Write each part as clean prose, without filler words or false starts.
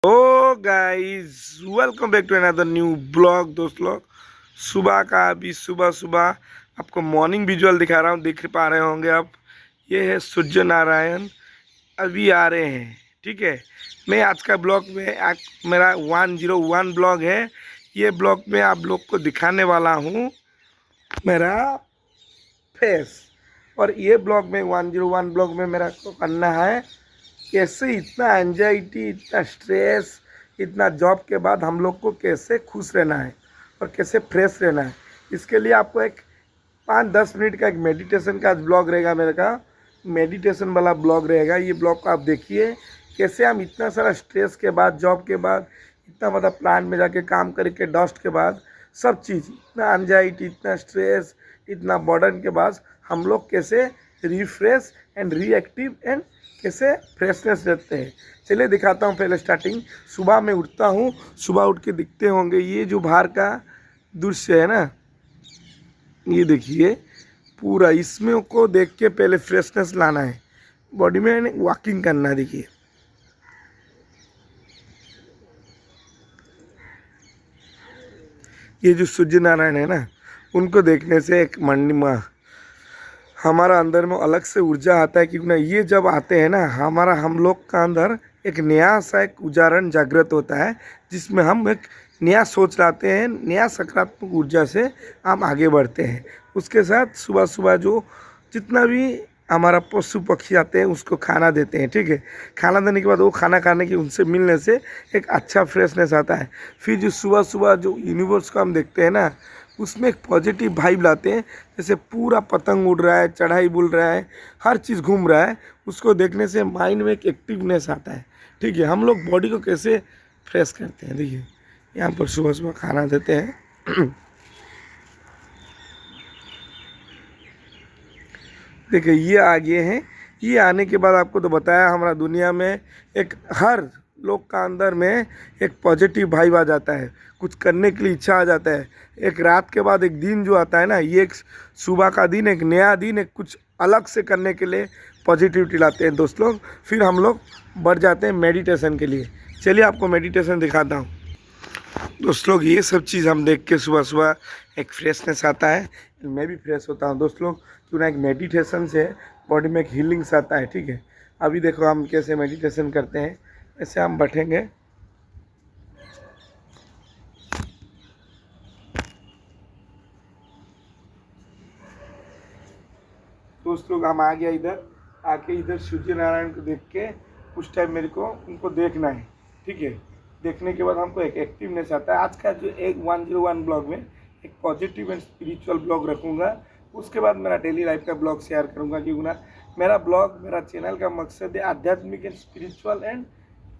O guys, welcome back to another new blog. दोस्त लोग, सुबह का अभी सुबह सुबह आपको मॉर्निंग विजुअल दिखा रहा हूँ। देख पा रहे होंगे आप, ये है सूर्य नारायण अभी आ रहे हैं। ठीक है, मैं आज का ब्लॉग में मेरा 101 ब्लॉग है। ये ब्लॉग में आप लोग को दिखाने वाला हूँ मेरा फेस। और ये ब्लॉग में 101 ब्लॉग में मेरा को करना है कैसे इतना एंजाइटी, इतना स्ट्रेस, इतना जॉब के बाद हम लोग को कैसे खुश रहना है और कैसे फ्रेश रहना है। इसके लिए आपको एक 5-10 मिनट का एक मेडिटेशन का ब्लॉग रहेगा मेरे का। मेडिटेशन वाला ब्लॉग रहेगा। ये ब्लॉग को आप देखिए कैसे हम इतना सारा स्ट्रेस के बाद, जॉब के बाद, इतना बड़ा प्लांट में जाके काम करके डस्ट के बाद, सब चीज़ इतना एंजाइटी, इतना स्ट्रेस, इतना बर्डन के बाद हम लोग कैसे रिफ्रेश एंड रिएक्टिव एंड कैसे फ्रेशनेस रहते हैं। चलिए दिखाता हूँ। पहले स्टार्टिंग सुबह में उठता हूँ। सुबह उठ के दिखते होंगे ये जो बाहर का दृश्य है ना, ये देखिए पूरा। इसमें को देख के पहले फ्रेशनेस लाना है बॉडी में, वॉकिंग करना है। देखिए ये जो सूर्य नारायण है ना, उनको देखने से एक मंडी में हमारा अंदर में अलग से ऊर्जा आता है। क्योंकि ना ये जब आते हैं ना, हम लोग का अंदर एक नया सा एक उजारण जागृत होता है, जिसमें हम एक नया सोच लाते हैं, नया सकारात्मक ऊर्जा से हम आगे बढ़ते हैं। उसके साथ सुबह सुबह जो जितना भी हमारा पशु पक्षी आते हैं उसको खाना देते हैं। ठीक है, खाना देने के बाद वो खाना खाने की उनसे मिलने से एक अच्छा फ्रेशनेस आता है। फिर जो सुबह सुबह जो यूनिवर्स को हम देखते हैं ना, उसमें एक पॉजिटिव वाइब लाते हैं। जैसे पूरा पतंग उड़ रहा है, चढ़ाई बुल रहा है, हर चीज़ घूम रहा है, उसको देखने से माइंड में एक एक्टिवनेस आता है। ठीक है, हम लोग बॉडी को कैसे फ्रेश करते हैं। देखिए यहाँ पर सुबह सुबह खाना देते हैं। देखिए ये आ गए हैं। ये आने के बाद आपको तो बताया, हमारा दुनिया में एक हर लोग का अंदर में एक पॉजिटिव वाइब आ जाता है, कुछ करने के लिए इच्छा आ जाता है। एक रात के बाद एक दिन जो आता है ना, ये एक सुबह का दिन, एक नया दिन, एक कुछ अलग से करने के लिए पॉजिटिविटी लाते हैं दोस्त लोग। फिर हम लोग बढ़ जाते हैं मेडिटेशन के लिए। चलिए आपको मेडिटेशन दिखाता हूँ दोस्त लोग। ये सब चीज़ हम देख के सुबह सुबह एक फ्रेशनेस आता है। मैं भी फ्रेश होता हूँ दोस्त लोग। क्यों ना, एक मेडिटेशन से बॉडी में एक हीलिंग्स आता है। ठीक है, अभी देखो हम कैसे मेडिटेशन करते हैं। ऐसे हम बैठेंगे, दोस्त लोग हम आ गया इधर। आके इधर सूर्य नारायण को देख के कुछ टाइम मेरे को उनको देखना है। ठीक है, देखने के बाद हमको एक एक्टिवनेस आता है। आज का जो एक 101 ब्लॉग में एक पॉजिटिव एंड स्पिरिचुअल ब्लॉग रखूँगा। उसके बाद मेरा डेली लाइफ का ब्लॉग शेयर करूँगा। क्योंकि ना मेरा ब्लॉग, मेरा चैनल का मकसद है आध्यात्मिक एंड स्पिरिचुअल एंड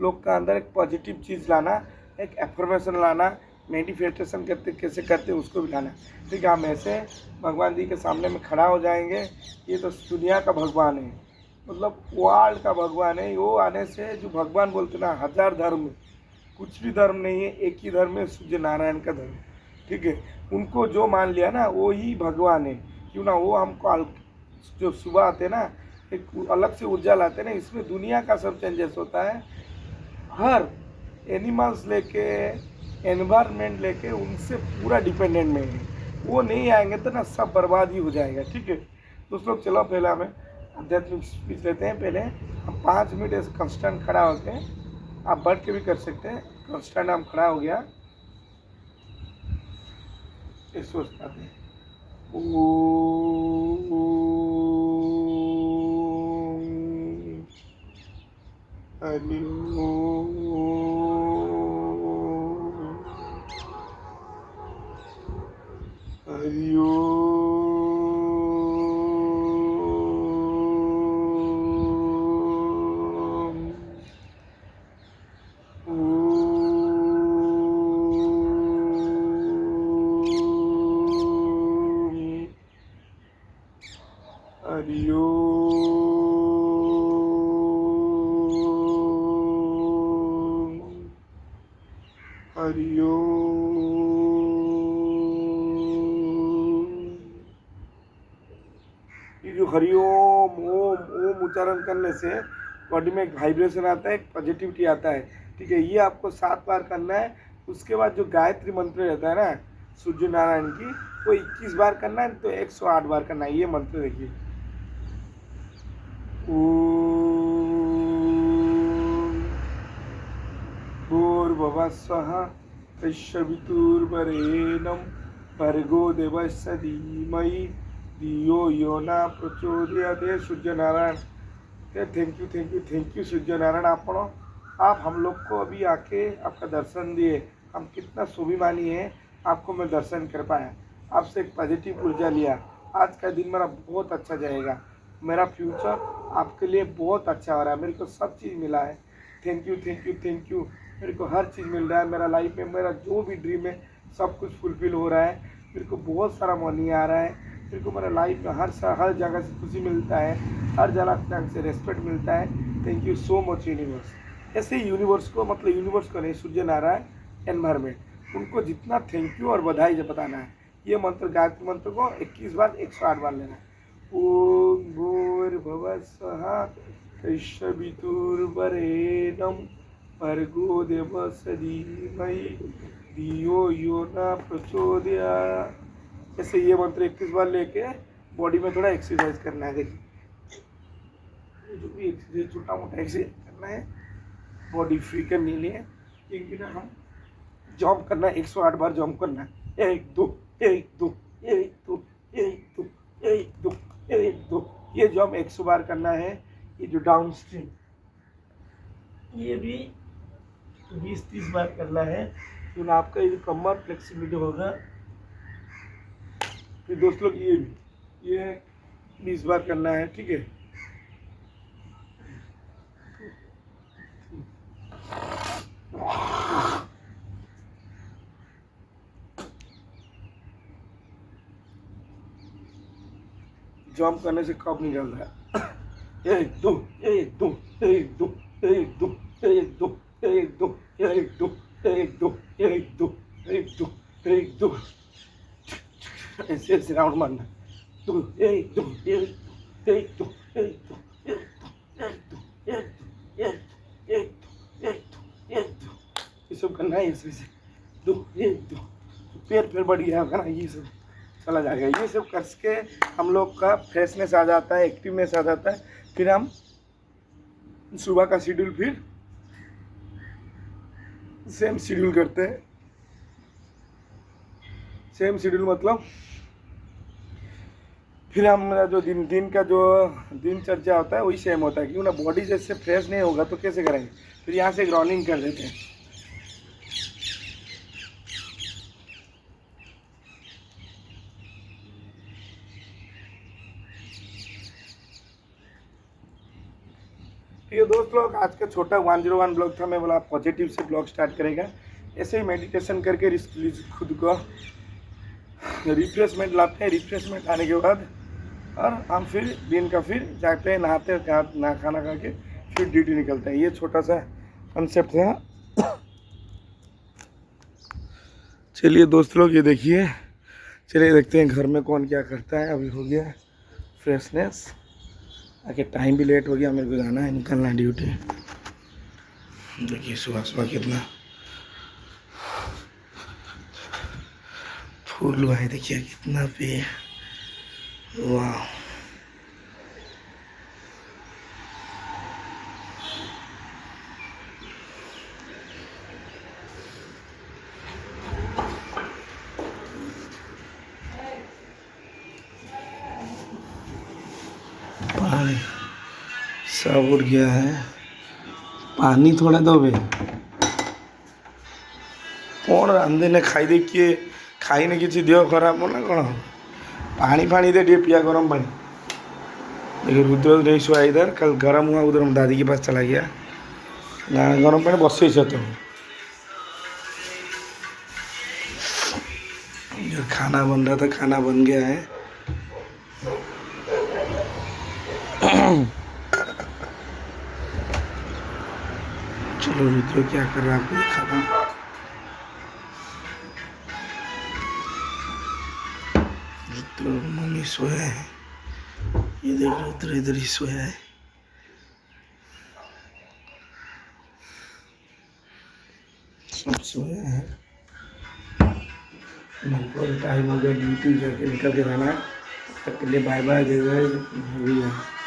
लोग का अंदर एक पॉजिटिव चीज़ लाना, एक एफर्मेशन लाना, मेडिटेशन करते कैसे करते उसको भी लाना। ठीक है, हम ऐसे भगवान जी के सामने में खड़ा हो जाएंगे। ये तो दुनिया का भगवान है, मतलब वर्ल्ड का भगवान है। वो आने से जो भगवान बोलते ना, 1000 धर्म, कुछ भी धर्म नहीं है, एक ही धर्म है, सूर्य नारायण का धर्म। ठीक है, उनको जो मान लिया ना, वो ही भगवान है। क्यों ना, वो हमको जो सुबह आते हैं ना, एक अलग से ऊर्जा लाते हैं ना। इसमें दुनिया का सब चेंजेस होता है। हर एनिमल्स लेके, एनवायरनमेंट लेके, उनसे पूरा डिपेंडेंट में है। वो नहीं आएंगे तो ना सब बर्बाद ही हो जाएगा। ठीक है दोस्तों, चलो पहले हमें आध्यात्मिक स्पीच लेते हैं। पहले हम 5 मिनट ऐसे कंस्टेंट खड़ा होते हैं। आप बैठ के भी कर सकते हैं। कंस्टेंट हम खड़ा हो गया, ये सोचते हैं हरि ये जो हरिओम ओम ओम उच्चारण करने से बॉडी में एक वाइब्रेशन आता है, एक पॉजिटिविटी आता है। ठीक है, ये आपको 7 बार करना है। उसके बाद जो गायत्री मंत्र रहता है ना सूर्य नारायण की, वो 21 बार करना है, तो 108 बार करना है। ये मंत्र देखिए, ओम भूर्भुवः स्वः तत्सवितुर्वरेण्यं भर्गो देवस्य धीमहि धियो यो न प्रचोदयात्। Surya Narayan, thank you Surya Narayan. आप हम लोग को अभी आके आपका दर्शन दिए, हम कितना स्वाभिमानी है, आपको मैं दर्शन कर पाया, आपसे एक पॉजिटिव ऊर्जा लिया। आज का दिन मेरा बहुत अच्छा जाएगा, मेरा फ्यूचर आपके लिए बहुत अच्छा हो रहा है। मेरे को सब चीज़ मिला है। Thank you. मेरे को हर चीज़ मिल रहा है। मेरा लाइफ में मेरा जो भी ड्रीम है सब कुछ फुलफिल हो रहा है। मेरे को बहुत सारा मनी आ रहा है। मेरे को मेरा लाइफ में हर जगह से खुशी मिलता है, हर जगह से रेस्पेक्ट मिलता है। Thank you so much universe. ऐसे ही यूनिवर्स को, मतलब यूनिवर्स को नहीं, सूर्य नारायण एनवायरमेंट, उनको जितना थैंक यू और बधाई बताना है। ये मंत्र, गायत्री मंत्र को 21 बार 108 बार लेना है। ओम भूर्भुवः स्वः तत्सवितुर्वरेण्यं भर्गो देवस्य धीमहि धियो यो न प्रचोदयात्। ऐसे ये मंत्र 21 बार लेके बॉडी में थोड़ा एक्सरसाइज करना है। देखिए, जो भी एक्सरसाइज छोटा मोटा एक्सरसाइज करना है, बॉडी फ्री करने के लिए, क्योंकि ना हम जंप करना है, 108 बार जंप करना है। 1 2 1 2 1 2 1 2 1 2 1 2, ये जंप 100 बार करना है। ये जो डाउन स्ट्रीम, ये भी 20-30 बार करना है। फिर आपका ये कमर फ्लेक्सिबिलिटी होगा। फिर दोस्त लोग ये 20 बार करना है, ठीक है। जंप करने से कब निकल रहा है। 1 2 1 2 1 2 1 2 1 2 1 2 1 2 1 2 1 2 1 2 1 2, ऐसे राउंड मारना। 2 1 2 1 1 2 1 2 1 2 1 2 1 2 1 2, ये सब करना है। ऐसे 2 1 2, पैर बढ़ गया होगा ना, ये सब चला जाएगा। ये सब करके हम लोग का फ्रेशनेस आ जाता है, एक्टिवनेस आ जाता है। फिर हम सुबह का शेड्यूल फिर सेम शेड्यूल करते हैं। सेम शेड्यूल मतलब फिर हमारा जो दिन का जो दिनचर्या होता है वही सेम होता है, क्यों ना बॉडी जैसे फ्रेश नहीं होगा तो कैसे करेंगे। फिर यहाँ से ग्राउंडिंग कर देते हैं। ठीक है दोस्त लोग, आज का छोटा 101 ब्लॉग था। मैं बोला पॉजिटिव से ब्लॉग स्टार्ट करेगा। ऐसे ही मेडिटेशन करके खुद को रिफ्रेशमेंट लाते हैं। रिफ्रेशमेंट आने के बाद और हम फिर दिन का फिर जाते हैं, नहाते हैं, ना खाना खा के फिर ड्यूटी निकलते हैं। ये छोटा सा कंसेप्ट था। चलिए दोस्त लोग, ये देखिए, चलिए देखते हैं घर में कौन क्या करता है। अभी हो गया फ्रेशनेस, आके टाइम भी लेट हो गया, मेरे को जाना है, निकलना है ड्यूटी। देखिए सुबह सुबह कितना फूल हुआ है, देखिए कितना पे, वाह। पानी सब उड़ गया है, पानी थोड़ा दो बे। कौन रांधे ने खाई देखिए, खाई ने किसी देह खराब हो ना कौन, पानी फानी दे दिए पिया, गरम पानी। देखिए रुद्र नहीं सोया इधर, कल गरम हुआ उधर हम दादी के पास चला गया ना, गरम पानी बस तो जो खाना बन रहा था खाना बन गया है। चलो रुद्र क्या कर रहा है आपको दिखाता हूँ। रुद्र मम्मी सोया है, ये देख रुद्र इधर ही सोया है। अब सोया है, मेरे को टाइम हो गया ड्यूटी करके निकल के जाना है। तब तक के लिए बाय बाय, जय जय।